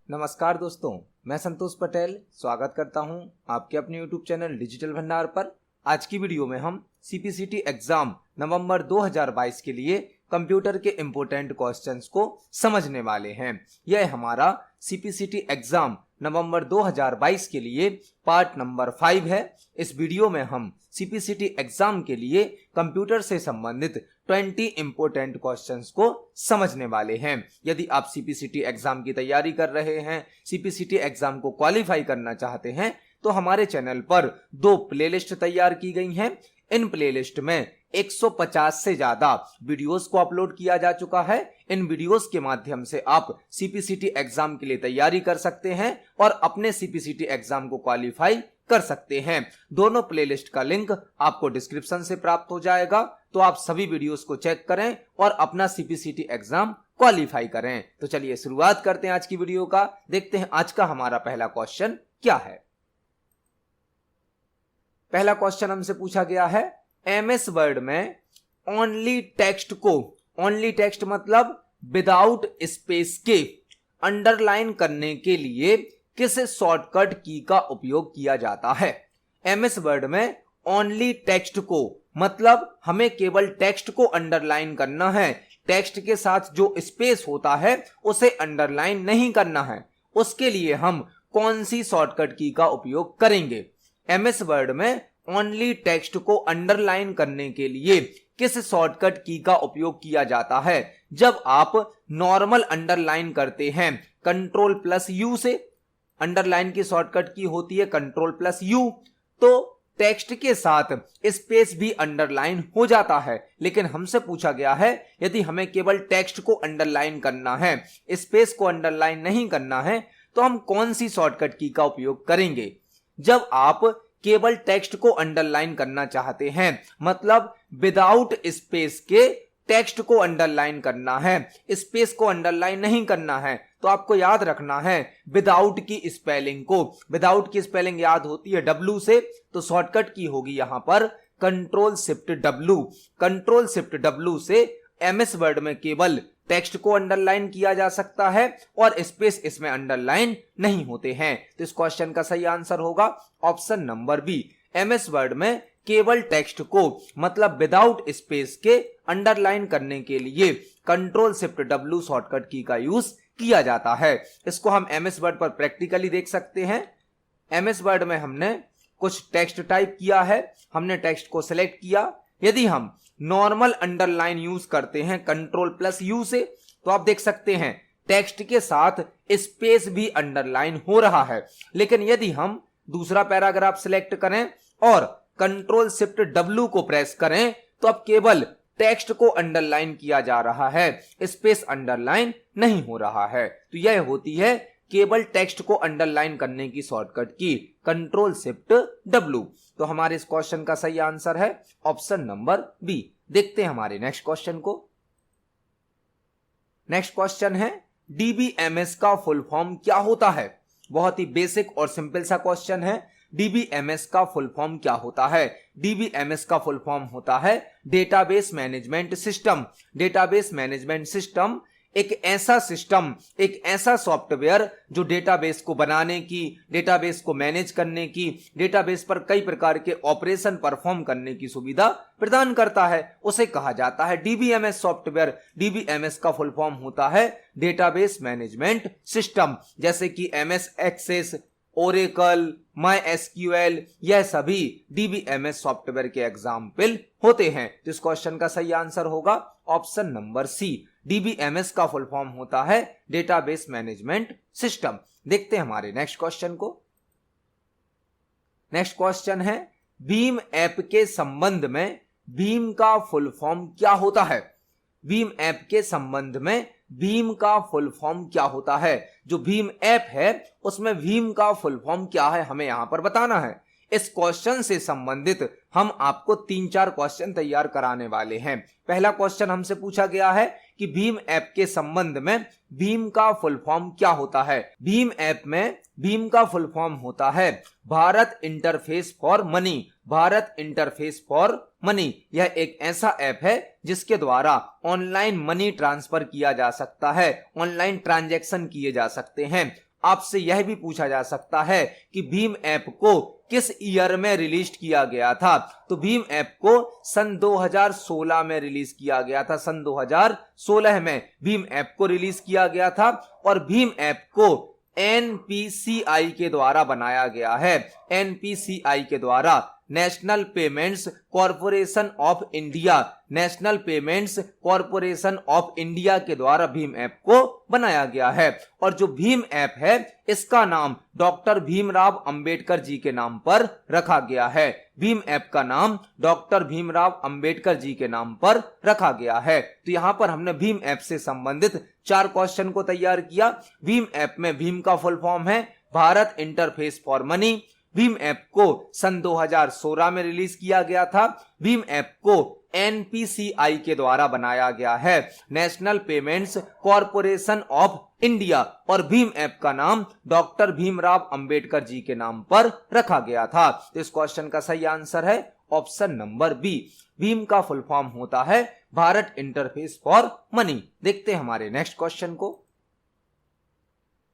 नमस्कार दोस्तों, मैं संतोष पटेल स्वागत करता हूं आपके अपने YouTube चैनल डिजिटल भंडार पर। आज की वीडियो में हम CPCT एग्जाम नवंबर 2022 के लिए कंप्यूटर के इम्पोर्टेंट क्वेश्चंस को समझने वाले हैं। यह हमारा CPCT एग्जाम नवंबर 2022 के लिए पार्ट नंबर 5 है। इस वीडियो में हम CPCT एग्जाम के लिए कंप्यूटर से संबंधित 20 इंपोर्टेंट क्वेश्चंस को समझने वाले हैं। यदि आप CPCT एग्जाम की तैयारी कर रहे हैं, CPCT एग्जाम को क्वालिफाई करना चाहते हैं, तो हमारे चैनल पर 2 प्लेलिस्ट तैयार की गई हैं। इन प्लेलिस्ट में 150 से ज्यादा वीडियोस को अपलोड किया जा चुका है। इन वीडियोस के माध्यम से आप CPCT एग्जाम के लिए तैयारी कर सकते हैं और अपने CPCT एग्जाम को क्वालिफाई कर सकते हैं। दोनों प्लेलिस्ट का लिंक आपको डिस्क्रिप्शन से प्राप्त हो जाएगा, तो आप सभी वीडियोस को चेक करें और अपना CPCT एग्जाम क्वालिफाई करें। तो चलिए शुरुआत करते हैं आज की वीडियो का। देखते हैं आज का हमारा पहला क्वेश्चन क्या है। पहला क्वेश्चन हमसे पूछा गया है, MS वर्ड में ओनली टेक्स्ट को, ओनली टेक्स्ट मतलब विदाउट स्पेस के, अंडरलाइन करने के लिए किस शॉर्टकट की का उपयोग किया जाता है। MS वर्ड में ओनली टेक्स्ट को मतलब हमें केवल टेक्स्ट को अंडरलाइन करना है, टेक्स्ट के साथ जो स्पेस होता है उसे अंडरलाइन नहीं करना है। उसके लिए हम कौन सी शॉर्टकट की का उपयोग करेंगे। MS वर्ड में ओनली टेक्स्ट को अंडरलाइन करने के लिए किस शॉर्टकट की का उपयोग किया जाता है। जब आप नॉर्मल अंडरलाइन करते हैं Ctrl+U से, अंडरलाइन की शॉर्टकट की होती है Ctrl+U, तो टेक्स्ट के साथ स्पेस भी अंडरलाइन हो जाता है। लेकिन हमसे पूछा गया है यदि हमें केवल टेक्स्ट को अंडरलाइन करना है, स्पेस को अंडरलाइन नहीं करना है, तो हम कौन सी शॉर्टकट की का उपयोग करेंगे। जब आप केवल टेक्स्ट को अंडरलाइन करना चाहते हैं, मतलब विदाउट स्पेस के टेक्स्ट को अंडरलाइन करना है, स्पेस को अंडरलाइन नहीं करना है, तो आपको याद रखना है विदाउट की स्पेलिंग को। विदाउट की स्पेलिंग याद होती है W से, तो शॉर्टकट की होगी यहां पर Ctrl+Shift+W। Ctrl+Shift+W से MS वर्ड में केवल टेक्स्ट को अंडरलाइन किया जा सकता है और स्पेस इसमें अंडरलाइन नहीं होते हैं। तो इस क्वेश्चन का सही आंसर होगा option number B. MS word में केवल टेक्स्ट को मतलब विदाउट स्पेस के अंडरलाइन करने के लिए Ctrl+Shift+W शॉर्टकट की का यूज किया जाता है। इसको हम MS वर्ड पर प्रैक्टिकली देख सकते हैं। MS वर्ड में हमने कुछ टेक्स्ट टाइप किया है, हमने टेक्स्ट को सिलेक्ट किया। यदि हम नॉर्मल अंडरलाइन यूज करते हैं Ctrl+U से, तो आप देख सकते हैं टेक्स्ट के साथ स्पेस भी अंडरलाइन हो रहा है। लेकिन यदि हम दूसरा पैराग्राफ सिलेक्ट करें और Ctrl+Shift+W को प्रेस करें, तो अब केवल टेक्स्ट को अंडरलाइन किया जा रहा है, स्पेस अंडरलाइन नहीं हो रहा है। तो यह होती है केवल टेक्स्ट को अंडरलाइन करने की शॉर्टकट की Ctrl+Shift+W। तो हमारे इस क्वेश्चन का सही आंसर है ऑप्शन नंबर बी। देखते हैं हमारे नेक्स्ट क्वेश्चन को। नेक्स्ट क्वेश्चन है, DBMS का फुल फॉर्म क्या होता है। बहुत ही बेसिक और सिंपल सा क्वेश्चन है। DBMS का फुल फॉर्म क्या होता है। DBMS का फुल फॉर्म होता है database management system. Database management system एक ऐसा सिस्टम, एक ऐसा सॉफ्टवेयर जो डेटाबेस को बनाने की, डेटाबेस को मैनेज करने की, डेटाबेस पर कई प्रकार के ऑपरेशन परफॉर्म करने की सुविधा प्रदान करता है, उसे कहा जाता है DBMS सॉफ्टवेयर। DBMS का फुल फॉर्म होता है डेटाबेस मैनेजमेंट सिस्टम, जैसे कि MS एक्सेस, ओरेकल, MySQL, यह सभी DBMS सॉफ्टवेयर के एग्जाम्पल होते हैं। तो इस क्वेश्चन का सही आंसर होगा ऑप्शन नंबर सी। DBMS का फुल फॉर्म होता है डेटाबेस मैनेजमेंट सिस्टम। देखते हैं हमारे नेक्स्ट क्वेश्चन को। नेक्स्ट क्वेश्चन है, भीम ऐप के संबंध में भीम का फुल फॉर्म क्या होता है। भीम ऐप के संबंध में भीम का फुल फॉर्म क्या होता है। जो भीम ऐप है उसमें भीम का फुल फॉर्म क्या है, हमें यहां पर बताना है। इस क्वेश्चन से संबंधित हम आपको 3-4 क्वेश्चन तैयार कराने वाले हैं। पहला क्वेश्चन हमसे पूछा गया है कि भीम ऐप के संबंध में भीम का फुल फॉर्म क्या होता है। भीम ऐप में भीम का फुल फॉर्म होता है Bharat interface for money. Bharat interface for money यह एक ऐसा ऐप है जिसके द्वारा ऑनलाइन मनी ट्रांसफर किया जा सकता है, ऑनलाइन ट्रांजैक्शन किए जा सकते हैं। आपसे यह भी पूछा जा सकता है कि भीम ऐप को किस ईयर में रिलीज किया गया था। तो भीम ऐप को सन 2016 में रिलीज किया गया था। सन 2016 में भीम ऐप को रिलीज किया गया था और भीम ऐप को एनपीसीआई के द्वारा बनाया गया है। एनपीसीआई के द्वारा, national payments corporation of India, national payments corporation of India के द्वारा भीम ऐप को बनाया गया है। और जो भीम ऐप है इसका नाम डॉक्टर भीमराव अंबेडकर जी के नाम पर रखा गया है। भीम ऐप का नाम डॉक्टर भीमराव अंबेडकर जी के नाम पर रखा गया है। तो यहां पर हमने भीम ऐप से संबंधित 4 क्वेश्चन को तैयार किया। भीम ऐप में भीम का फुल फॉर्म है Bharat interface for money. Bhim app को सन 2016 में रिलीज किया गया था। भीम ऐप को एनपीसीआई के द्वारा बनाया गया है, national payments corporation of India. और भीम ऐप का नाम डॉक्टर भीमराव अंबेडकर जी के नाम पर रखा गया था। तो इस क्वेश्चन का सही आंसर है ऑप्शन नंबर बी। भीम का फुल फॉर्म होता है भारत इंटरफेस फॉर मनी। देखते हैं हमारे नेक्स्ट क्वेश्चन को।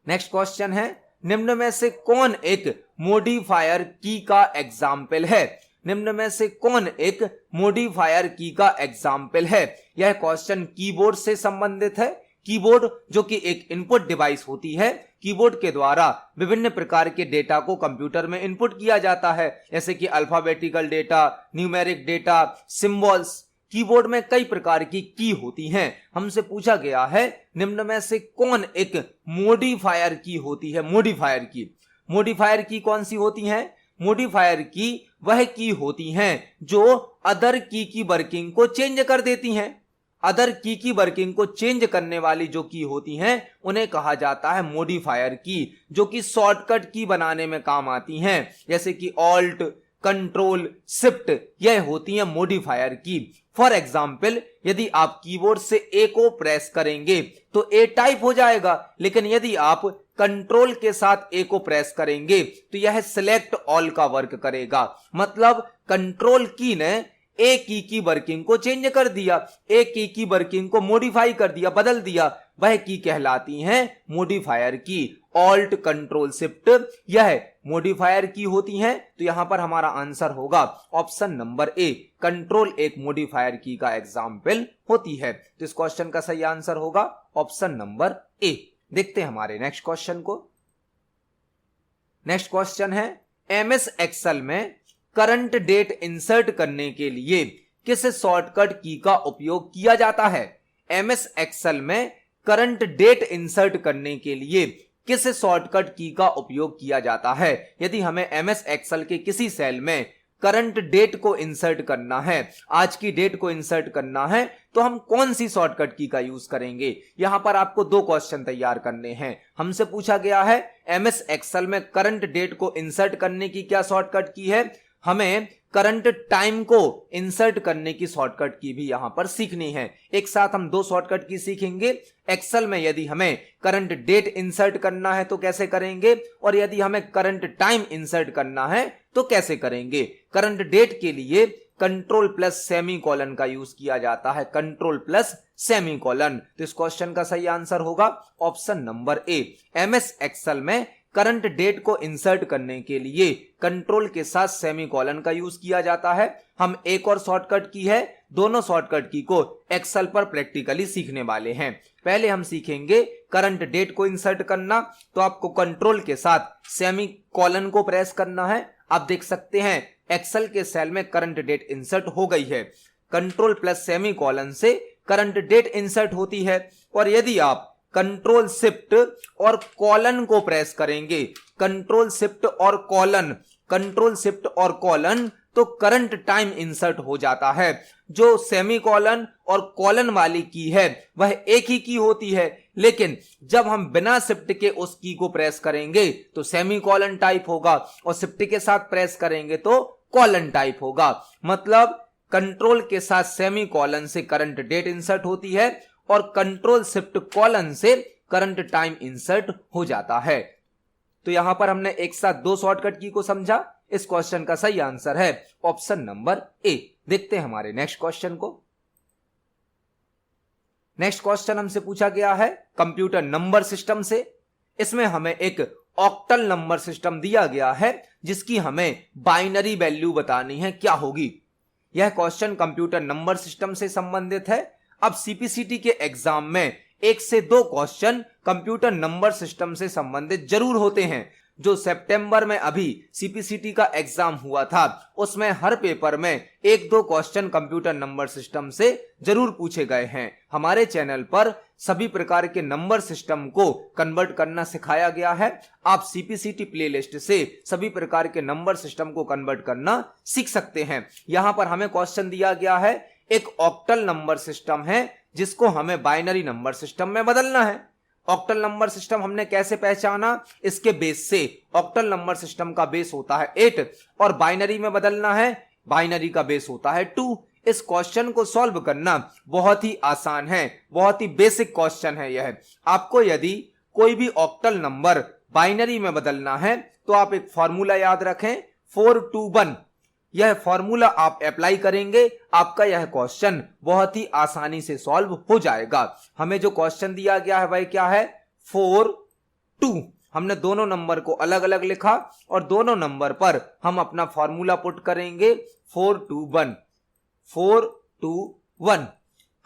नेक्स्ट क्वेश्चन है, निम्न में से कौन एक मॉडिफायर की का एग्जाम्पल है। निम्न में से कौन एक मॉडिफायर की का एग्जाम्पल है। यह क्वेश्चन कीबोर्ड से संबंधित है। कीबोर्ड जो कि एक इनपुट डिवाइस होती है, कीबोर्ड के द्वारा विभिन्न प्रकार के डेटा को कंप्यूटर में इनपुट किया जाता है, जैसे कि alphabetical data, numeric data, symbols. Keyboard में कई प्रकार की की होती हैं। हमसे पूछा गया है निम्न में से कौन एक मॉडिफायर की होती है। मॉडिफायर की, मॉडिफायर की कौन सी होती हैं। मॉडिफायर की वह की होती हैं जो अदर की वर्किंग को चेंज कर देती हैं। अदर की वर्किंग को चेंज करने वाली जो की होती हैं उन्हें कहा जाता है मॉडिफायर की, जो कि शॉर्टकट की बनाने में काम आती हैं, जैसे कि ऑल्ट, कंट्रोल, शिफ्ट, यह होती है मॉडिफायर की। फॉर एग्जाम्पल, यदि आप कीबोर्ड से ए को प्रेस करेंगे तो ए टाइप हो जाएगा, लेकिन यदि आप कंट्रोल के साथ ए को प्रेस करेंगे तो यह सिलेक्ट ऑल का वर्क करेगा। मतलब कंट्रोल की ने ए की वर्किंग को चेंज कर दिया, ए की वर्किंग को मॉडिफाई कर दिया, बदल दिया। वह की कहलाती हैं मॉडिफायर की। ऑल्ट, कंट्रोल, शिफ्ट यह मॉडिफायर की होती हैं। तो यहां पर हमारा आंसर होगा ऑप्शन नंबर ए। कंट्रोल एक मॉडिफायर की का एग्जाम्पल होती है। तो इस क्वेश्चन का सही आंसर होगा ऑप्शन नंबर ए। देखते हैं हमारे नेक्स्ट क्वेश्चन को। नेक्स्ट क्वेश्चन है, एमएस एक्सेल में करंट डेट इंसर्ट करने के लिए किस शॉर्टकट की का उपयोग किया जाता है। एमएस एक्सेल में करंट डेट इंसर्ट करने के लिए किस शॉर्टकट की का उपयोग किया जाता है। यदि हमें एमएस एक्सेल के किसी सेल में करंट डेट को इंसर्ट करना है, आज की डेट को इंसर्ट करना है, तो हम कौन सी शॉर्टकट की का यूज करेंगे। यहां पर आपको 2 क्वेश्चन तैयार करने हैं। हमसे पूछा गया है एमएस एक्सेल में करंट डेट को इंसर्ट करने की क्या शॉर्टकट की है। हमें करंट टाइम को इंसर्ट करने की शॉर्टकट की भी यहां पर सीखनी है। एक साथ हम 2 शॉर्टकट की सीखेंगे। एक्सेल में यदि हमें करंट डेट इंसर्ट करना है तो कैसे करेंगे, और यदि हमें करंट टाइम इंसर्ट करना है तो कैसे करेंगे। करंट डेट के लिए कंट्रोल प्लस सेमी कॉलन का यूज किया जाता है, कंट्रोल प्लस सेमी कॉलन। तो इस क्वेश्चन का सही आंसर होगा option number A. MS Excel में करंट डेट को इंसर्ट करने के लिए कंट्रोल के साथ सेमी कॉलन का यूज किया जाता है। हम एक और शॉर्टकट की है, दोनों शॉर्टकट की को एक्सेल पर प्रैक्टिकली सीखने वाले हैं। पहले हम सीखेंगे करंट डेट को इंसर्ट करना, तो आपको कंट्रोल के साथ सेमी कॉलन को प्रेस करना है। आप देख सकते हैं एक्सेल के सेल में करंट डेट इंसर्ट हो गई है। कंट्रोल प्लस सेमी कॉलन से करंट डेट इंसर्ट होती है, और यदि आप कंट्रोल शिफ्ट और कॉलन को प्रेस करेंगे, कंट्रोल शिफ्ट और कॉलन, कंट्रोल शिफ्ट और कॉलन, तो करंट टाइम इंसर्ट हो जाता है। जो सेमी कॉलन और कॉलन वाली की है वह एक ही की होती है, लेकिन जब हम बिना शिफ्ट के उस की को प्रेस करेंगे तो सेमी कॉलन टाइप होगा, और शिफ्ट के साथ प्रेस करेंगे तो कॉलन टाइप होगा। मतलब कंट्रोल के साथ सेमी कॉलन से करंट डेट इंसर्ट होती है, और कंट्रोल शिफ्ट कॉलन से करंट टाइम इंसर्ट हो जाता है। तो यहां पर हमने एक साथ 2 शॉर्टकट की को समझा। इस क्वेश्चन का सही आंसर है ऑप्शन नंबर ए। देखते हैं हमारे नेक्स्ट क्वेश्चन को। नेक्स्ट क्वेश्चन हमसे पूछा गया है कंप्यूटर नंबर सिस्टम से। इसमें हमें एक ऑक्टल नंबर सिस्टम दिया गया है जिसकी हमें बाइनरी वैल्यू बतानी है क्या होगी। यह क्वेश्चन कंप्यूटर नंबर सिस्टम से संबंधित है। अब सीपीसीटी के एग्जाम में 1 से 2 क्वेश्चन कंप्यूटर नंबर सिस्टम से संबंधित जरूर होते हैं। जो सितंबर में अभी सीपीसीटी का एग्जाम हुआ था उसमें हर पेपर में 1-2 क्वेश्चन कंप्यूटर नंबर सिस्टम से जरूर पूछे गए हैं। हमारे चैनल पर सभी प्रकार के नंबर सिस्टम को कन्वर्ट करना सिखाया गया है। आप सीपीसीटी प्लेलिस्ट से सभी प्रकार के नंबर सिस्टम को कन्वर्ट करना सीख सकते हैं। यहां पर हमें क्वेश्चन दिया गया है, एक ऑक्टल नंबर सिस्टम है जिसको हमें बाइनरी नंबर सिस्टम में बदलना है। ऑक्टल नंबर सिस्टम हमने कैसे पहचाना? इसके बेस से। ऑक्टल नंबर सिस्टम का बेस होता है 8 और बाइनरी में बदलना है, बाइनरी का बेस होता है 2। इस क्वेश्चन को सॉल्व करना बहुत ही आसान है, बहुत ही बेसिक क्वेश्चन है यह। आपको यदि कोई भी ऑक्टल नंबर बाइनरी में बदलना है तो आप एक फॉर्मूला याद रखें, 421। यह फॉर्मूला आप अप्लाई करेंगे, आपका यह क्वेश्चन बहुत ही आसानी से सॉल्व हो जाएगा। हमें जो क्वेश्चन दिया गया है वह क्या है? 4-2। हमने दोनों नंबर को अलग अलग लिखा और दोनों नंबर पर हम अपना फॉर्मूला पुट करेंगे 421। 421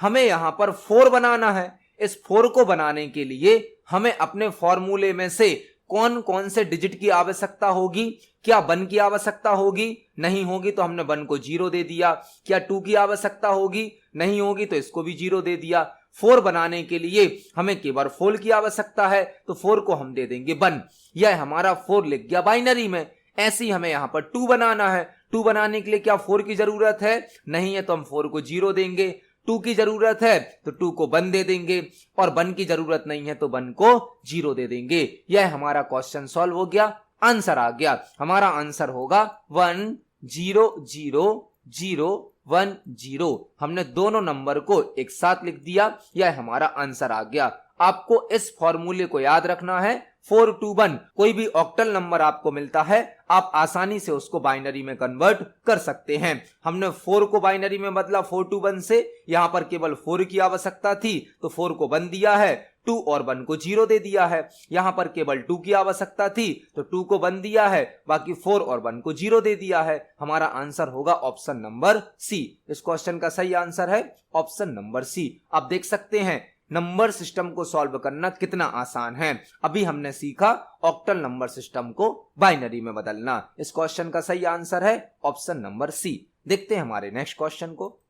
हमें यहां पर 4 बनाना है। इस 4 को बनाने के लिए हमें अपने फॉर्मूले में से कौन कौन से डिजिट की आवश्यकता होगी? क्या 1 की आवश्यकता होगी? नहीं होगी तो हमने 1 को 0 दे दिया। क्या 2 की आवश्यकता होगी? नहीं होगी तो इसको भी 0 दे दिया। 4 बनाने के लिए हमें केवल 4 की आवश्यकता है तो 4 को हम दे देंगे 1। यह हमारा 4 लिख गया बाइनरी में। ऐसे ही हमें यहां पर 2 बनाना है। 2 बनाने के लिए क्या 4 की जरूरत है? नहीं है तो हम 4 को 0 देंगे। 2 की जरूरत है तो 2 को 1 दे देंगे और 1 की जरूरत नहीं है तो 1 को 0 दे देंगे। यह हमारा क्वेश्चन सॉल्व हो गया, आंसर आ गया। हमारा आंसर होगा 100010। हमने दोनों नंबर को एक साथ लिख दिया, यह हमारा आंसर आ गया। आपको इस फॉर्मूले को याद रखना है, 421। कोई भी ऑक्टल नंबर आपको मिलता है आप आसानी से उसको बाइनरी में कन्वर्ट कर सकते हैं। हमने 4 को बाइनरी में बदला 421 से। यहां पर केवल 4 की आवश्यकता थी तो 4 को 1 दिया है, 2 और 1 को 0 दे दिया है। यहां पर केवल 2 की आवश्यकता थी तो 2 को 1 दिया है, बाकी 4 और 1 को 0 दे दिया है। हमारा आंसर होगा ऑप्शन नंबर सी। इस क्वेश्चन का सही आंसर है ऑप्शन नंबर सी। आप देख सकते हैं नंबर सिस्टम को सॉल्व करना कितना आसान है। अभी हमने सीखा ऑक्टल नंबर सिस्टम को बाइनरी में बदलना। इस क्वेश्चन का सही आंसर है ऑप्शन नंबर सी। देखते हैं हमारे नेक्स्ट क्वेश्चन को।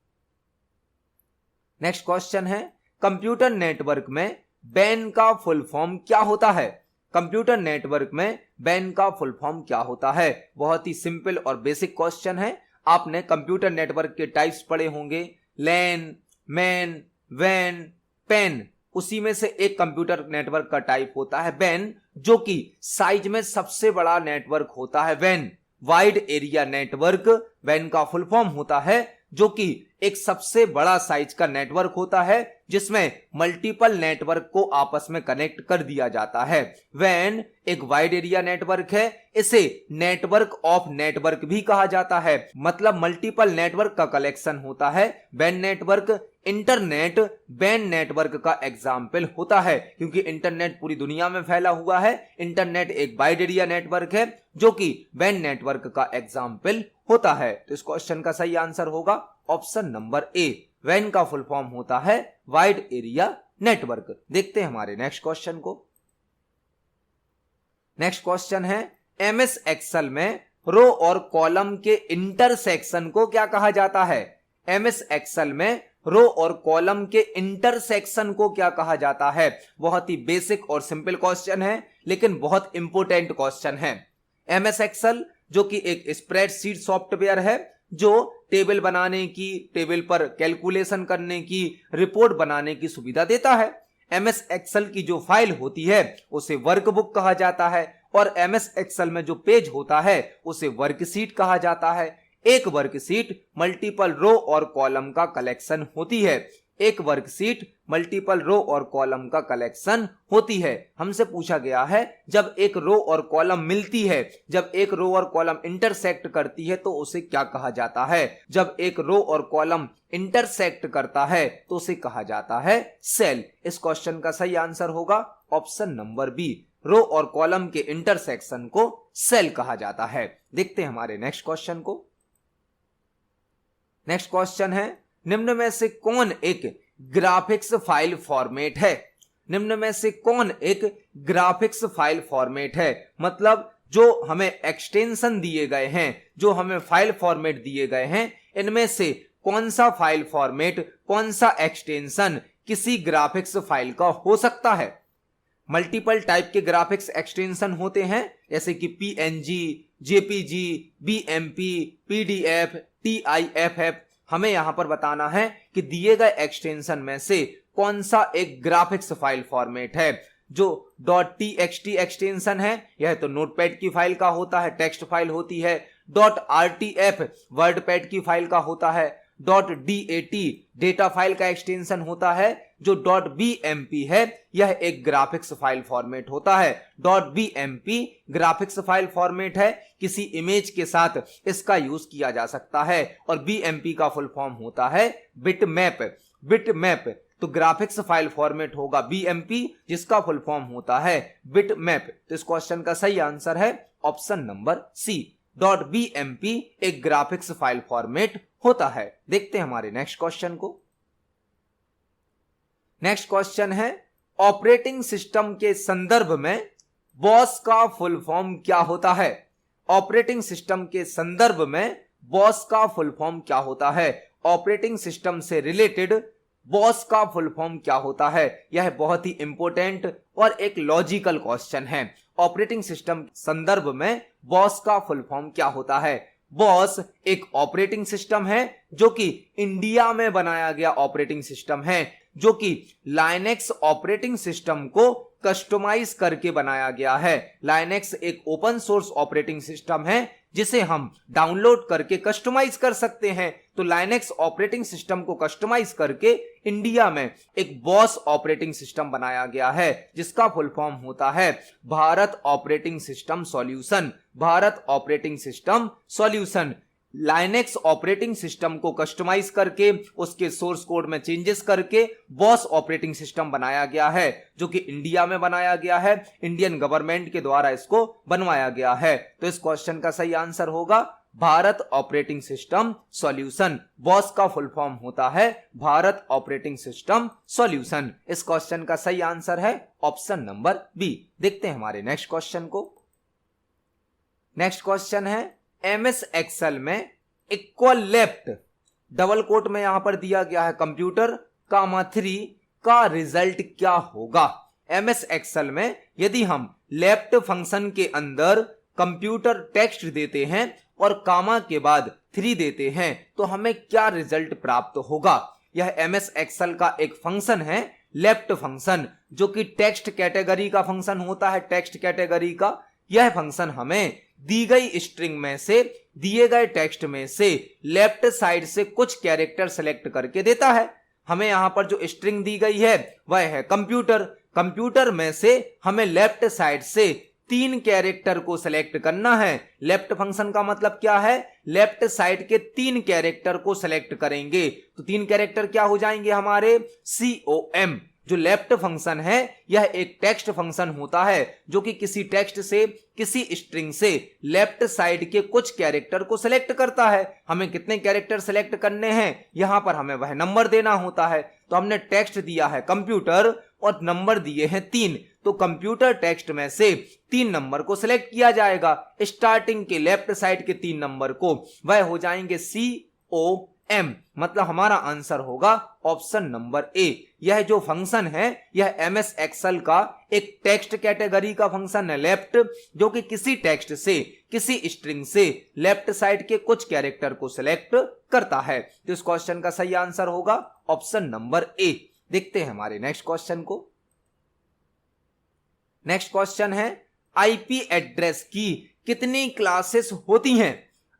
नेक्स्ट क्वेश्चन है, कंप्यूटर नेटवर्क में बैन का फुल फॉर्म क्या होता है? कंप्यूटर नेटवर्क में बैन का फुल फॉर्म क्या होता है? बहुत ही सिंपल और बेसिक क्वेश्चन है। आपने कंप्यूटर नेटवर्क के टाइप्स पढ़े होंगे, लैन, मैन, वैन, पेन। उसी में से एक कंप्यूटर नेटवर्क का टाइप होता है बैन, जो कि साइज में सबसे बड़ा नेटवर्क होता है van. Wide area network van का फुल फॉर्म होता है, जो कि एक सबसे बड़ा साइज का नेटवर्क होता है जिसमें मल्टीपल नेटवर्क को आपस में कनेक्ट कर दिया जाता है। वैन एक वाइड एरिया नेटवर्क है। इसे नेटवर्क ऑफ नेटवर्क भी कहा जाता है, मतलब मल्टीपल नेटवर्क का कलेक्शन होता है। Van network internet van network का एग्जाम्पल होता है, क्योंकि इंटरनेट पूरी दुनिया में फैला हुआ है। इंटरनेट एक वाइड एरिया नेटवर्क है जो कि वैन नेटवर्क का एग्जाम्पल होता है। तो इस क्वेश्चन का सही आंसर होगा ऑप्शन नंबर ए। वैन का फुल फॉर्म होता है वाइड एरिया नेटवर्क। देखते हैं हमारे नेक्स्ट क्वेश्चन को। नेक्स्ट क्वेश्चन है, एमएस एक्सेल में रो और कॉलम के इंटरसेक्शन को क्या कहा जाता है? एमएस एक्सेल में रो और कॉलम के इंटरसेक्शन को क्या कहा जाता है? बहुत ही बेसिक और सिंपल क्वेश्चन है, लेकिन बहुत इंपॉर्टेंट क्वेश्चन है। एमएस एक्सेल जो कि एक स्प्रेडशीट सॉफ्टवेयर है जो टेबल बनाने की, टेबल पर कैलकुलेशन करने की, रिपोर्ट बनाने की सुविधा देता है। एमएस एक्सेल की जो फाइल होती है उसे वर्कबुक कहा जाता है और एमएस एक्सेल में जो पेज होता है उसे वर्कशीट कहा जाता है। एक वर्कशीट मल्टीपल रो और कॉलम का कलेक्शन होती है। एक वर्कशीट मल्टीपल रो और कॉलम का कलेक्शन होती है। हमसे पूछा गया है जब एक रो और कॉलम मिलती है, जब एक रो और कॉलम इंटरसेक्ट करती है तो उसे क्या कहा जाता है? जब एक रो और कॉलम इंटरसेक्ट करता है तो उसे कहा जाता है सेल। इस क्वेश्चन का सही आंसर होगा ऑप्शन नंबर बी। रो और कॉलम के इंटरसेक्शन को सेल कहा जाता है। देखते हैं हमारे नेक्स्ट क्वेश्चन को। नेक्स्ट क्वेश्चन है, निम्न में से कौन एक ग्राफिक्स फाइल फॉर्मेट है? निम्न में से कौन एक ग्राफिक्स फाइल फॉर्मेट है? मतलब जो हमें एक्सटेंशन दिए गए हैं, जो हमें फाइल फॉर्मेट दिए गए हैं, इनमें से कौन सा फाइल फॉर्मेट, कौन सा एक्सटेंशन किसी ग्राफिक्स फाइल का हो सकता है? मल्टीपल टाइप के ग्राफिक्स एक्सटेंशन होते हैं, जैसे कि PNG, JPG, BMP, PDF, TIFF. हमें यहां पर बताना है कि दिए गए एक्सटेंशन में से कौन सा एक ग्राफिक्स फाइल फॉर्मेट है। जो .txt एक्सटेंशन है, यह तो नोटपैड की फाइल का होता है, टेक्स्ट फाइल होती है। .rtf वर्डपैड की फाइल का होता है। .dat डेटा फाइल का एक्सटेंशन होता है। जो .bmp है, यह एक ग्राफिक्स फाइल फॉर्मेट होता है। .bmp ग्राफिक्स फाइल फॉर्मेट है, किसी इमेज के साथ इसका यूज किया जा सकता है। और bmp का फुल फॉर्म होता है बिटमैप। बिटमैप तो ग्राफिक्स फाइल फॉर्मेट होगा BMP, जिसका फुल फॉर्म होता है बिटमैप। तो इस क्वेश्चन का सही आंसर है ऑप्शन नंबर सी, .bmp एक ग्राफिक्स फाइल फॉर्मेट होता है। देखते हैं हमारे नेक्स्ट क्वेश्चन को। नेक्स्ट क्वेश्चन है, ऑपरेटिंग सिस्टम के संदर्भ में बॉस का फुल फॉर्म क्या होता है? ऑपरेटिंग सिस्टम के संदर्भ में बॉस का फुल फॉर्म क्या होता है? ऑपरेटिंग सिस्टम से रिलेटेड बॉस का फुल फॉर्म क्या होता है? यह बहुत ही इंपॉर्टेंट और एक लॉजिकल क्वेश्चन है। ऑपरेटिंग सिस्टम संदर्भ में बॉस का फुल फॉर्म क्या होता है? बॉस एक ऑपरेटिंग सिस्टम है जो कि इंडिया में बनाया गया ऑपरेटिंग सिस्टम है, जो कि लाइनेक्स ऑपरेटिंग सिस्टम को कस्टमाइज करके बनाया गया है। लाइनेक्स एक ओपन सोर्स ऑपरेटिंग सिस्टम है जिसे हम डाउनलोड करके कस्टमाइज कर सकते हैं। तो लाइनेक्स ऑपरेटिंग सिस्टम को कस्टमाइज करके इंडिया में एक बॉस ऑपरेटिंग सिस्टम बनाया गया है, जिसका फुल फॉर्म होता है Bharat operating system solution. Bharat operating system solution Linux operating system को कस्टमाइज करके उसके सोर्स कोड में चेंजेस करके बॉस ऑपरेटिंग सिस्टम बनाया गया है, जो कि इंडिया में बनाया गया है। इंडियन गवर्नमेंट के द्वारा इसको बनवाया गया है। तो इस क्वेश्चन का सही आंसर होगा Bharat operating system solution. Boss का फुल फॉर्म होता है भारत ऑपरेटिंग सिस्टम सॉल्यूशन। इस क्वेश्चन का सही आंसर है ऑप्शन नंबर बी। देखते हैं हमारे नेक्स्ट क्वेश्चन को। नेक्स्ट क्वेश्चन है, MS एक्सेल में इक्वल लेफ्ट डबल कोट में यहां पर दिया गया है कंप्यूटर कामा 3 का रिजल्ट क्या होगा? MS एक्सेल में यदि हम लेफ्ट फंक्शन के अंदर कंप्यूटर टेक्स्ट देते हैं और कामा के बाद 3 देते हैं तो हमें क्या रिजल्ट प्राप्त होगा? यह MS एक्सेल का एक फंक्शन है लेफ्ट फंक्शन, जो कि टेक्स्ट कैटेगरी का फंक्शन होता है। टेक्स्ट कैटेगरी का यह फंक्शन हमें दी गई स्ट्रिंग में से दिए गए टेक्स्ट में से लेफ्ट साइड से कुछ कैरेक्टर सेलेक्ट करके देता है। हमें यहां पर जो स्ट्रिंग दी गई है वह है कंप्यूटर। कंप्यूटर में से हमें लेफ्ट साइड से 3 कैरेक्टर को सेलेक्ट करना है। लेफ्ट फंक्शन का मतलब क्या है? लेफ्ट साइड के 3 कैरेक्टर को सेलेक्ट करेंगे तो 3 कैरेक्टर क्या हो जाएंगे हमारे? COM। जो लेफ्ट फंक्शन है यह एक टेक्स्ट फंक्शन होता है जो कि किसी टेक्स्ट से, किसी स्ट्रिंग से लेफ्ट साइड के कुछ कैरेक्टर को सिलेक्ट करता है। हमें कितने कैरेक्टर सिलेक्ट करने हैं, यहां पर हमें वह नंबर देना होता है। तो हमने टेक्स्ट दिया है कंप्यूटर और नंबर दिए हैं 3, तो कंप्यूटर टेक्स्ट में से 3 नंबर को सिलेक्ट किया जाएगा। स्टार्टिंग के लेफ्ट साइड के 3 नंबर को वह हो जाएंगे COM। मतलब हमारा आंसर होगा ऑप्शन नंबर ए। यह जो फंक्शन है यह MS एक्सेल का एक टेक्स्ट कैटेगरी का फंक्शन है लेफ्ट, जो कि किसी टेक्स्ट से, किसी स्ट्रिंग से लेफ्ट साइड के कुछ कैरेक्टर को सिलेक्ट करता है। तो इस क्वेश्चन का सही आंसर होगा ऑप्शन नंबर ए। देखते हैं हमारे नेक्स्ट क्वेश्चन को। नेक्स्ट क्वेश्चन है, IP एड्रेस की कितनी क्लासेस होती हैं?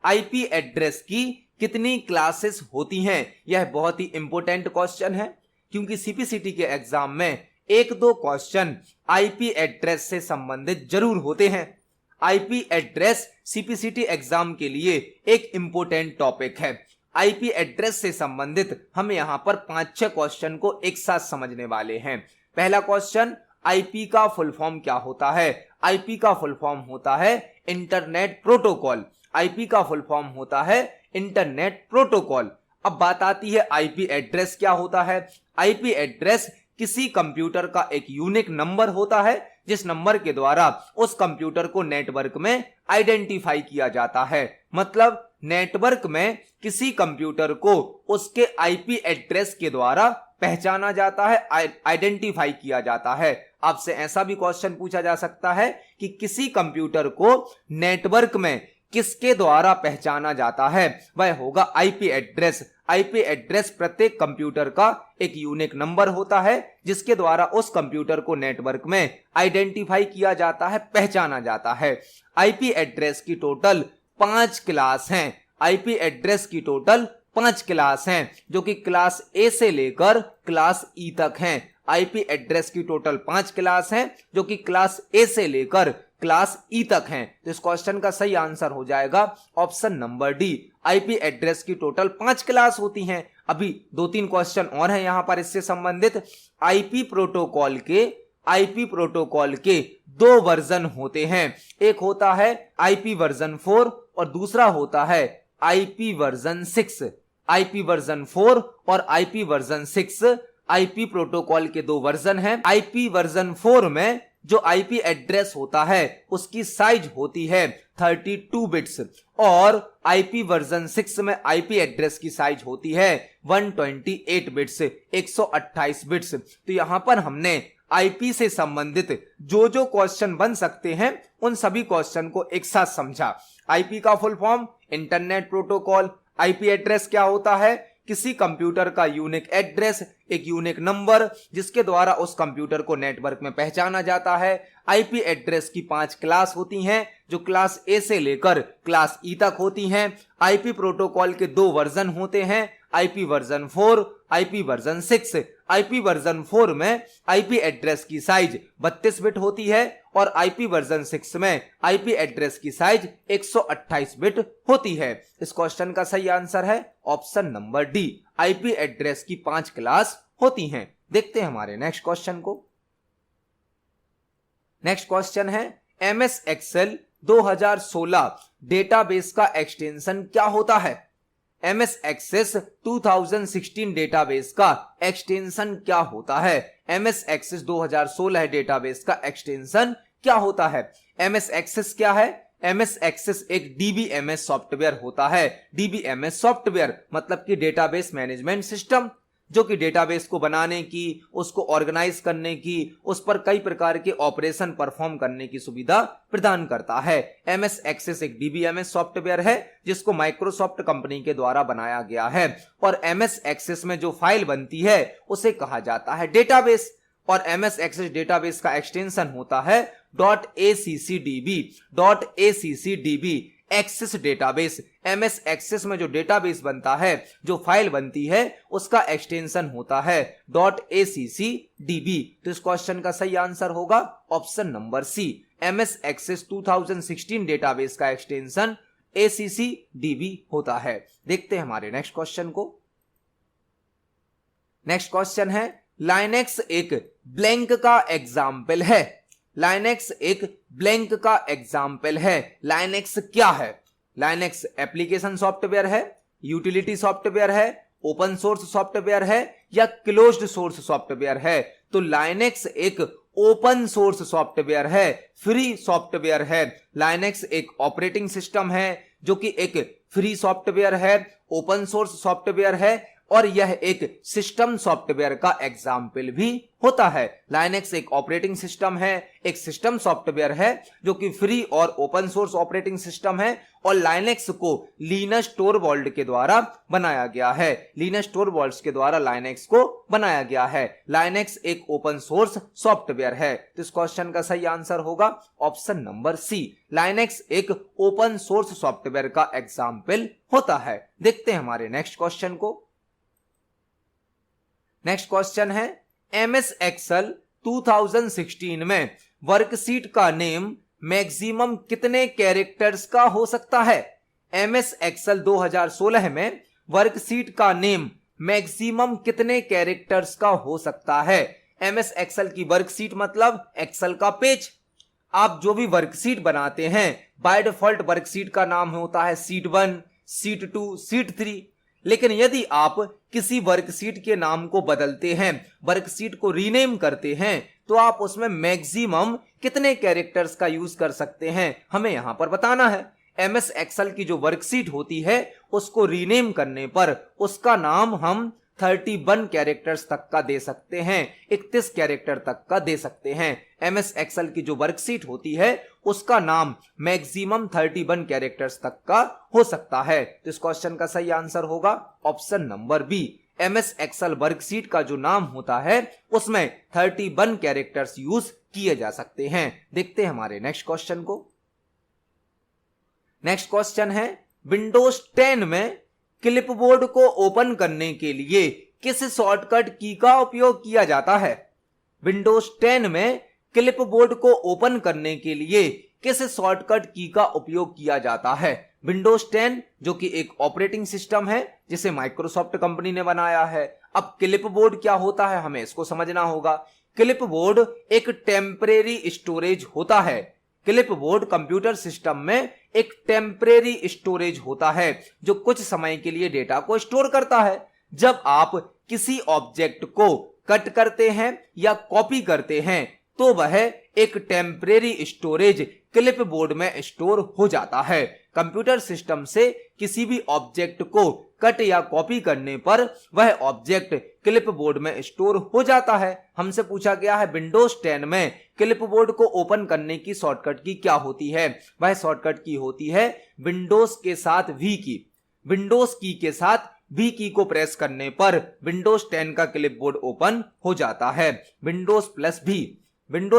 IP एड्रेस की कितनी क्लासेस होती हैं? यह बहुत ही इंपॉर्टेंट क्वेश्चन है, क्योंकि CPCT के एग्जाम में 1-2 क्वेश्चन IP एड्रेस से संबंधित जरूर होते हैं। IP एड्रेस CPCT एग्जाम के लिए एक इंपॉर्टेंट टॉपिक है। IP एड्रेस से संबंधित हम यहां पर 5-6 क्वेश्चन को एक साथ समझने वाले हैं। पहला क्वेश्चन, आईपी का फुल फॉर्म क्या होता है? आईपी का फुल फॉर्म होता है इंटरनेट प्रोटोकॉल। आईपी का फुल फॉर्म होता है इंटरनेट प्रोटोकॉल। अब बात आती है आईपी एड्रेस क्या होता है। आईपी एड्रेस किसी कंप्यूटर का एक यूनिक नंबर होता है जिस नंबर के द्वारा उस कंप्यूटर को नेटवर्क में आइडेंटिफाई किया जाता है। मतलब नेटवर्क में किसी कंप्यूटर को उसके आईपी एड्रेस के द्वारा पहचाना जाता है, आइडेंटिफाई किया जाता है। आपसे ऐसा भी क्वेश्चन पूछा जा सकता है कि किसी कंप्यूटर को नेटवर्क में किसके द्वारा पहचाना जाता है, वह होगा आईपी एड्रेस। आईपी एड्रेस प्रत्येक कंप्यूटर का एक यूनिक नंबर होता है जिसके द्वारा उस कंप्यूटर को नेटवर्क में आइडेंटिफाई किया जाता है, पहचाना जाता है। आईपी एड्रेस की टोटल 5 क्लास हैं। आईपी एड्रेस की टोटल 5 क्लास हैं जो कि क्लास ए से लेकर क्लास ई तक हैं। आईपी एड्रेस की टोटल 5 क्लास हैं जो कि क्लास ए से लेकर क्लास ई तक हैं। तो इस क्वेश्चन का सही आंसर हो जाएगा option number D. IP address की टोटल 5 क्लास होती हैं। अभी 2-3 क्वेश्चन और हैं यहां पर इससे संबंधित। आईपी प्रोटोकॉल के 2 वर्जन होते हैं। एक होता है आईपी वर्जन 4 और दूसरा होता है आईपी वर्जन 6। आईपी वर्जन 4 और आईपी वर्जन 6 आईपी प्रोटोकॉल के 2 वर्जन हैं। आईपी वर्जन 4 में जो आईपी एड्रेस होता है उसकी साइज होती है 32 बिट्स और आईपी वर्जन 6 में आईपी एड्रेस की साइज होती है 128 बिट्स, 128 बिट्स। तो यहां पर हमने आईपी से संबंधित जो जो क्वेश्चन बन सकते हैं उन सभी क्वेश्चन को एक साथ समझा। आईपी का full form internet protocol. IP address क्या होता है? किसी कंप्यूटर का यूनिक एड्रेस, एक यूनिक नंबर जिसके द्वारा उस कंप्यूटर को नेटवर्क में पहचाना जाता है। आईपी एड्रेस की 5 क्लास होती हैं जो क्लास ए से लेकर क्लास ई तक होती हैं। आईपी प्रोटोकॉल के 2 वर्जन होते हैं, IP version 4, IP version 6। IP version 4 में आईपी एड्रेस की साइज 32 बिट होती है और आईपी वर्जन 6 में आईपी एड्रेस की साइज 128 बिट होती है। इस क्वेश्चन का सही आंसर है option number D. IP address की 5 क्लास होती हैं। देखते हैं हमारे नेक्स्ट क्वेश्चन को। नेक्स्ट क्वेश्चन है एमएस एक्सेल 2016 डेटाबेस का एक्सटेंशन क्या होता है? एमएस एक्सेस 2016 डेटाबेस का एक्सटेंशन क्या होता है? एमएस एक्सेस 2016 डेटाबेस का एक्सटेंशन क्या होता है? एमएस एक्सेस क्या है? एमएस एक्सेस एक डीबीएमएस सॉफ्टवेयर होता है। डीबीएमएस सॉफ्टवेयर मतलब कि डेटाबेस मैनेजमेंट सिस्टम, जो कि डेटाबेस को बनाने की, उसको ऑर्गेनाइज करने की, उस पर कई प्रकार के ऑपरेशन परफॉर्म करने की सुविधा प्रदान करता है। एमएस एक्सेस एक डीबीएमएस सॉफ्टवेयर है जिसको माइक्रोसॉफ्ट कंपनी के द्वारा बनाया गया है और एमएस एक्सेस में जो फाइल बनती है उसे कहा जाता है डेटाबेस। और एमएस एक्सेस डेटाबेस का एक्सटेंशन होता है .accdb Access database. MS Access में जो डेटाबेस बनता है, जो फाइल बनती है, उसका एक्सटेंशन होता है .accdb। तो इस क्वेश्चन का सही आंसर होगा option number C. MS Access 2016 database का एक्सटेंशन accdb होता है। देखते हैं हमारे नेक्स्ट क्वेश्चन को। नेक्स्ट क्वेश्चन है लाइनेक्स एक ब्लैंक का एग्जाम्पल है। लाइनेक्स एक ब्लैंक का एग्जाम्पल है। लाइनेक्स क्या है? लाइनेक्स एप्लीकेशन सॉफ्टवेयर है, यूटिलिटी सॉफ्टवेयर है, ओपन सोर्स सॉफ्टवेयर है या क्लोज्ड सोर्स सॉफ्टवेयर है? तो लाइनेक्स एक ओपन सोर्स सॉफ्टवेयर है, फ्री सॉफ्टवेयर है। लाइनेक्स एक ऑपरेटिंग सिस्टम है जो कि एक फ्री सॉफ्टवेयर है, ओपन सोर्स सॉफ्टवेयर है और यह एक सिस्टम सॉफ्टवेयर का एग्जाम्पल भी होता है। लाइनेक्स एक ऑपरेटिंग सिस्टम है, एक सिस्टम सॉफ्टवेयर है जो कि फ्री और ओपन सोर्स ऑपरेटिंग सिस्टम है और लाइनेक्स को लिनस टोरवाल्ड्स के द्वारा बनाया गया है। लिनस टोरवाल्ड्स के द्वारा लाइनेक्स को बनाया गया है। लाइनेक्स एक ओपन सोर्स सॉफ्टवेयर है। तो इस क्वेश्चन का सही आंसर होगा ऑप्शन नंबर सी। लाइनेक्स एक ओपन सोर्स सॉफ्टवेयर का एग्जाम्पल होता है। देखते हैं हमारे नेक्स्ट क्वेश्चन को। नेक्स्ट क्वेश्चन है एमएस एक्सेल 2016 में वर्कशीट का नेम मैक्सिमम कितने कैरेक्टर्स का हो सकता है? एमएस एक्सेल 2016 में वर्कशीट का नेम मैक्सिमम कितने कैरेक्टर्स का हो सकता है? MS एक्सेल की वर्कशीट मतलब एक्सेल का पेज। आप जो भी वर्कशीट बनाते हैं बाय डिफॉल्ट वर्कशीट का नाम होता है शीट 1, शीट 2, शीट 3। लेकिन यदि आप किसी वर्कशीट के नाम को बदलते हैं, वर्कशीट को रीनेम करते हैं, तो आप उसमें मैक्सिमम कितने कैरेक्टर्स का यूज कर सकते हैं हमें यहां पर बताना है। MS एक्सेल की जो वर्कशीट होती है उसको रीनेम करने पर उसका नाम हम 31 कैरेक्टर्स तक का दे सकते हैं, 31 कैरेक्टर तक का दे सकते हैं। MS एक्सेल की जो वर्कशीट होती है उसका नाम मैक्सिमम 31 कैरेक्टर्स तक का हो सकता है। तो इस क्वेश्चन का सही आंसर होगा option number B. MS Excel worksheet का जो नाम होता है उसमें 31 कैरेक्टर्स यूज किए जा सकते हैं। देखते हैं हमारे नेक्स्ट क्वेश्चन को। नेक्स्ट क्वेश्चन है विंडोज 10 में क्लिपबोर्ड को ओपन करने के लिए किस शॉर्टकट की का उपयोग किया जाता है। विंडोज 10 में क्लिपबोर्ड को ओपन करने के लिए किस शॉर्टकट की का उपयोग किया जाता है। विंडोज 10 जो कि एक ऑपरेटिंग सिस्टम है जिसे माइक्रोसॉफ्ट कंपनी ने बनाया है। अब क्लिपबोर्ड क्या होता है हमें इसको समझना होगा। क्लिपबोर्ड एक टेम्परेरी स्टोरेज होता है। क्लिपबोर्ड कंप्यूटर सिस्टम में एक टेम्परेरी स्टोरेज होता है जो कुछ समय के लिए डेटा को स्टोर करता है। जब आप किसी ऑब्जेक्ट को कट करते हैं या कॉपी करते हैं तो वह एक टेम्परेरी स्टोरेज क्लिपबोर्ड में स्टोर हो जाता है। कंप्यूटर सिस्टम से किसी भी ऑब्जेक्ट को कट या कॉपी करने पर वह ऑब्जेक्ट क्लिपबोर्ड में स्टोर हो जाता है। हमसे पूछा गया है विंडोज 10 में क्लिपबोर्ड को ओपन करने की शॉर्टकट की क्या होती है। वह शॉर्टकट की होती है विंडोज के साथ वी की। विंडोज की के साथ वी की को प्रेस करने पर विंडोज 10 का क्लिपबोर्ड ओपन हो जाता है। विंडोज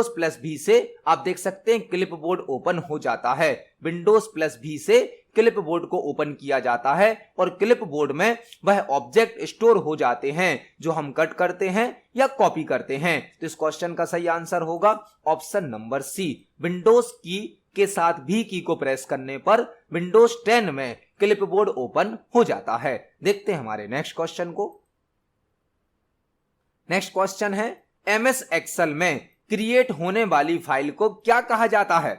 प्लस भी से आप देख सकते हैं क्लिपबोर्ड ओपन हो जाता है। विंडोज प्लस भी से क्लिपबोर्ड को ओपन किया जाता है और क्लिपबोर्ड में वह ऑब्जेक्ट स्टोर हो जाते हैं जो हम कट करते हैं या कॉपी करते हैं। तो इस क्वेश्चन का सही आंसर होगा ऑप्शन नंबर सी। विंडोज की के साथ भी की को प्रेस करने पर विंडोज 10 में क्लिपबोर्ड ओपन हो जाता है। देखते हैं हमारे नेक्स्ट क्वेश्चन को। नेक्स्ट क्वेश्चन है MS एक्सेल में क्रिएट होने वाली फाइल को क्या कहा जाता है।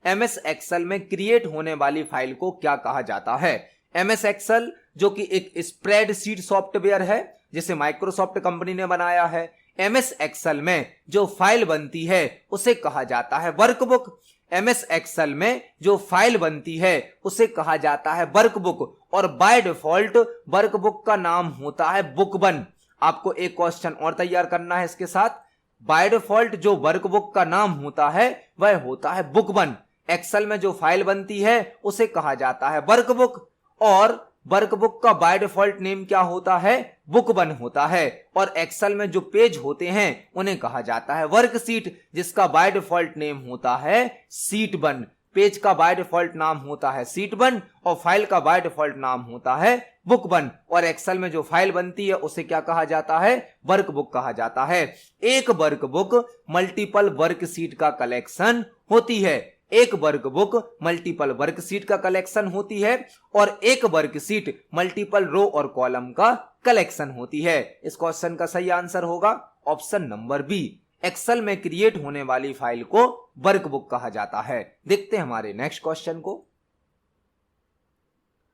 MS एक्सेल में क्रिएट होने वाली फाइल को क्या कहा जाता है। MS एक्सेल जो कि एक स्प्रेडशीट सॉफ्टवेयर है जिसे माइक्रोसॉफ्ट कंपनी ने बनाया है। MS एक्सेल में जो फाइल बनती है उसे कहा जाता है वर्कबुक। MS एक्सेल में जो फाइल बनती है उसे कहा जाता है वर्कबुक और बाय डिफॉल्ट वर्कबुक का नाम होता है बुक1। आपको एक क्वेश्चन और तैयार करना है इसके साथ। बाय डिफॉल्ट जो वर्कबुक का नाम होता है वह होता है बुक1। एक्सेल में जो फाइल बनती है उसे कहा जाता है वर्कबुक और वर्कबुक का बाय डिफॉल्ट नेम क्या होता है, बुक1 होता है। और एक्सेल में जो पेज होते हैं उन्हें कहा जाता है वर्कशीट जिसका बाय डिफॉल्ट नेम होता है शीट1। पेज का बाय डिफॉल्ट नाम होता है शीट1 और फाइल का बाय डिफॉल्ट नाम होता है बुक1। और एक्सेल में जो फाइल बनती है उसे क्या कहा जाता है, वर्कबुक कहा जाता है। एक वर्कबुक मल्टीपल वर्कशीट का कलेक्शन होती है। एक वर्कबुक मल्टीपल वर्कशीट का कलेक्शन होती है और एक वर्कशीट मल्टीपल रो और कॉलम का कलेक्शन होती है। इस क्वेश्चन का सही आंसर होगा ऑप्शन नंबर बी। एक्सेल में क्रिएट होने वाली फाइल को वर्कबुक कहा जाता है। देखते हैं हमारे नेक्स्ट क्वेश्चन को।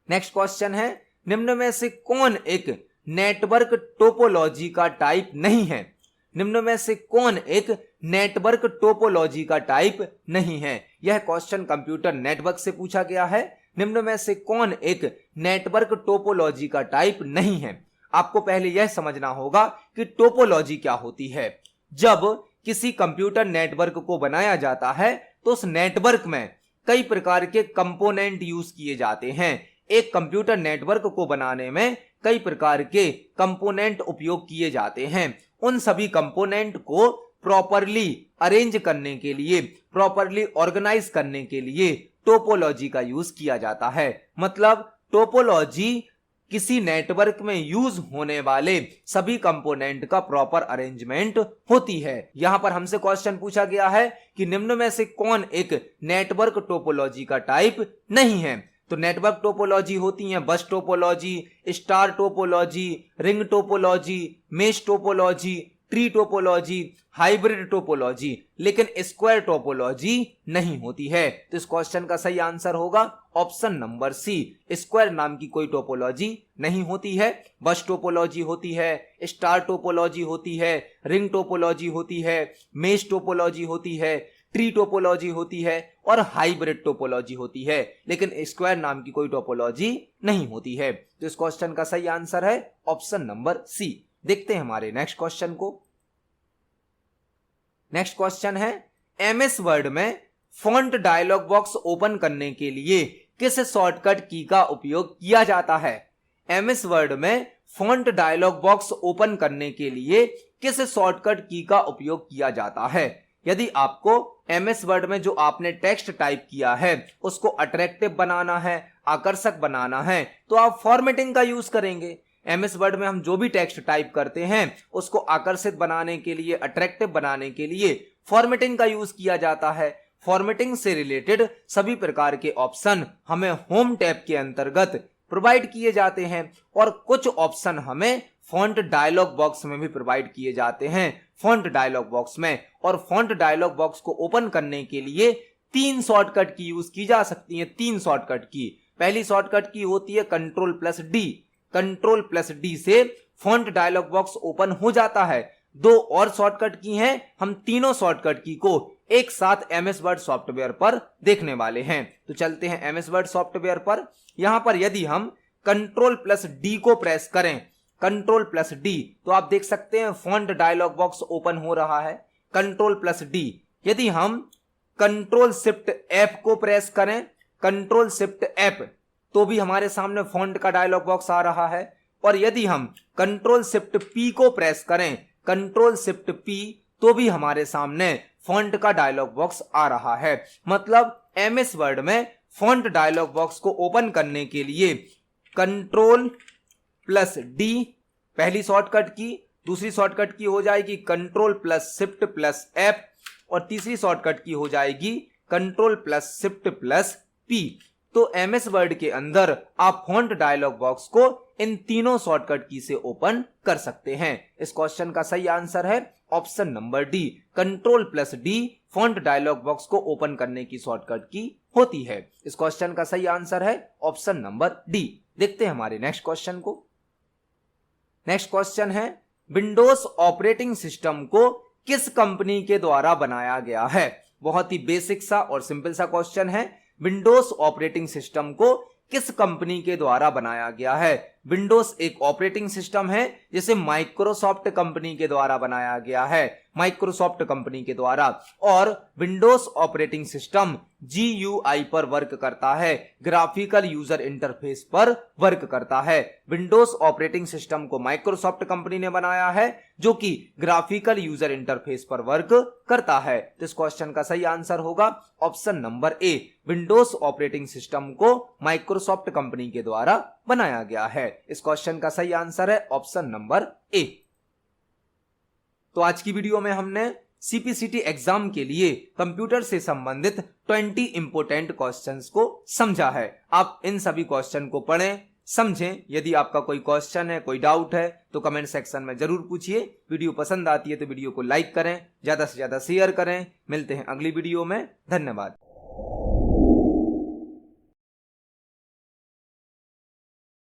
नेक्स्ट क्वेश्चन है, निम्न में से कौन एक नेटवर्क टोपोलॉजी का टाइप नहीं है। निम्न में से कौन एक नेटवर्क टोपोलॉजी का टाइप नहीं है। यह क्वेश्चन कंप्यूटर नेटवर्क से पूछा गया है। निम्न में से कौन एक नेटवर्क टोपोलॉजी का टाइप नहीं है। आपको पहले यह समझना होगा कि टोपोलॉजी क्या होती है। जब किसी कंप्यूटर नेटवर्क को बनाया जाता है तो उस नेटवर्क में कई प्रकार के कंपोनेंट यूज किए जाते हैं। एक कंप्यूटर नेटवर्क को बनाने में कई प्रकार के कंपोनेंट उपयोग किए जाते हैं। उन सभी कंपोनेंट को प्रॉपरली अरेंज करने के लिए, प्रॉपरली ऑर्गेनाइज करने के लिए टोपोलॉजी का यूज किया जाता है। मतलब टोपोलॉजी किसी नेटवर्क में यूज होने वाले सभी कंपोनेंट का प्रॉपर अरेंजमेंट होती है। यहां पर हमसे क्वेश्चन पूछा गया है कि निम्न में से कौन एक नेटवर्क टोपोलॉजी का टाइप नहीं है। तो नेटवर्क टोपोलॉजी होती है बस topology, star topology, ring topology, mesh topology, tree topology, hybrid topology, लेकिन स्क्वायर टोपोलॉजी नहीं होती है। तो इस क्वेश्चन का सही आंसर होगा ऑप्शन नंबर सी, स्क्वायर नाम की कोई टोपोलॉजी नहीं होती है। बस टोपोलॉजी होती है, स्टार टोपोलॉजी होती है, रिंग टोपोलॉजी होती है, मेश टोपोलॉजी होती है, ट्री टोपोलॉजी होती है और हाइब्रिड टोपोलॉजी होती है, लेकिन स्क्वायर नाम की कोई टोपोलॉजी नहीं होती है। तो इस क्वेश्चन का सही आंसर है ऑप्शन नंबर सी। देखते हैं हमारे नेक्स्ट क्वेश्चन को। नेक्स्ट क्वेश्चन है, एमएस वर्ड में फॉन्ट डायलॉग बॉक्स ओपन करने के लिए किस शॉर्टकट की का उपयोग किया जाता है? एमएस वर्ड में फॉन्ट डायलॉग बॉक्स ओपन करने के लिए किस शॉर्टकट की का उपयोग किया जाता है? यदि आपको एमएस वर्ड में जो आपने टेक्स्ट टाइप किया है उसको अट्रैक्टिव बनाना है, आकर्षक बनाना है, तो आप फॉर्मेटिंग का यूज करेंगे। एमएस वर्ड में हम जो भी टेक्स्ट टाइप करते हैं उसको आकर्षित बनाने के लिए, अट्रैक्टिव बनाने के लिए फॉर्मेटिंग का यूज किया जाता है। फॉर्मेटिंग से रिलेटेड सभी प्रकार के ऑप्शन हमें होम टैब के अंतर्गत प्रोवाइड किए जाते हैं और कुछ ऑप्शन हमें फॉन्ट डायलॉग बॉक्स में भी प्रोवाइड किए जाते हैं। फॉन्ट डायलॉग बॉक्स में और फॉन्ट डायलॉग बॉक्स को ओपन करने के लिए 3 शॉर्टकट की यूज की जा सकती है। 3 शॉर्टकट की। पहली शॉर्टकट की होती है कंट्रोल+D। कंट्रोल+D से फॉन्ट डायलॉग बॉक्स ओपन हो जाता है। 2 और शॉर्टकट की हैं। हम तीनों शॉर्टकट की को एक साथ एमएस वर्ड सॉफ्टवेयर पर देखने वाले हैं। तो चलते हैं एमएस वर्ड सॉफ्टवेयर पर। यहां पर यदि हम कंट्रोल+D को प्रेस करें, कंट्रोल+D, तो आप देख सकते हैं फॉन्ट डायलॉग बॉक्स ओपन हो रहा है। कंट्रोल+D। यदि हम कंट्रोल+Shift+F को प्रेस करें, कंट्रोल+Shift+F, तो भी हमारे सामने फॉन्ट का डायलॉग बॉक्स आ रहा है। और यदि हम कंट्रोल+Shift+P को प्रेस करें, कंट्रोल+Shift+P, तो भी हमारे सामने फॉन्ट का डायलॉग बॉक्स आ रहा है। मतलब एमएस वर्ड में फॉन्ट डायलॉग बॉक्स को ओपन करने के लिए कंट्रोल+D पहली शॉर्टकट की, दूसरी शॉर्टकट की हो जाएगी कंट्रोल+Shift+F और तीसरी शॉर्टकट की हो जाएगी कंट्रोल+Shift+P। तो एमएस वर्ड के अंदर आप फॉन्ट डायलॉग बॉक्स को इन तीनों शॉर्टकट की से ओपन कर सकते हैं। इस क्वेश्चन का सही आंसर है ऑप्शन नंबर डी, कंट्रोल+D फॉन्ट डायलॉग बॉक्स को ओपन करने की शॉर्टकट की होती है। इस क्वेश्चन का सही आंसर है ऑप्शन नंबर डी। देखते हैं हमारे नेक्स्ट क्वेश्चन को। नेक्स्ट क्वेश्चन है, विंडोज ऑपरेटिंग सिस्टम को किस कंपनी के द्वारा बनाया गया है? बहुत ही बेसिक सा और सिंपल सा क्वेश्चन है। विंडोज ऑपरेटिंग सिस्टम को किस कंपनी के द्वारा बनाया गया है? विंडोज एक ऑपरेटिंग सिस्टम है जिसे माइक्रोसॉफ्ट कंपनी के द्वारा बनाया गया है, माइक्रोसॉफ्ट कंपनी के द्वारा। और विंडोज ऑपरेटिंग सिस्टम GUI पर वर्क करता है, ग्राफिकल यूजर इंटरफेस पर वर्क करता है। विंडोज ऑपरेटिंग सिस्टम को माइक्रोसॉफ्ट कंपनी ने बनाया है जो कि ग्राफिकल यूजर इंटरफेस पर वर्क करता है। तो इस क्वेश्चन का सही आंसर होगा ऑप्शन नंबर ए, विंडोज ऑपरेटिंग सिस्टम को माइक्रोसॉफ्ट कंपनी के द्वारा बनाया गया है। इस क्वेश्चन का सही आंसर है ऑप्शन नंबर ए। तो आज की वीडियो में हमने CPCT एग्जाम के लिए कंप्यूटर से संबंधित 20 इंपोर्टेंट क्वेश्चंस को समझा है। आप इन सभी क्वेश्चन को पढ़ें, समझें। यदि आपका कोई क्वेश्चन है, कोई डाउट है तो कमेंट सेक्शन में जरूर पूछिए। वीडियो पसंद आती है तो वीडियो को लाइक करें, ज्यादा से ज्यादा शेयर करें। मिलते हैं अगली वीडियो में। धन्यवाद।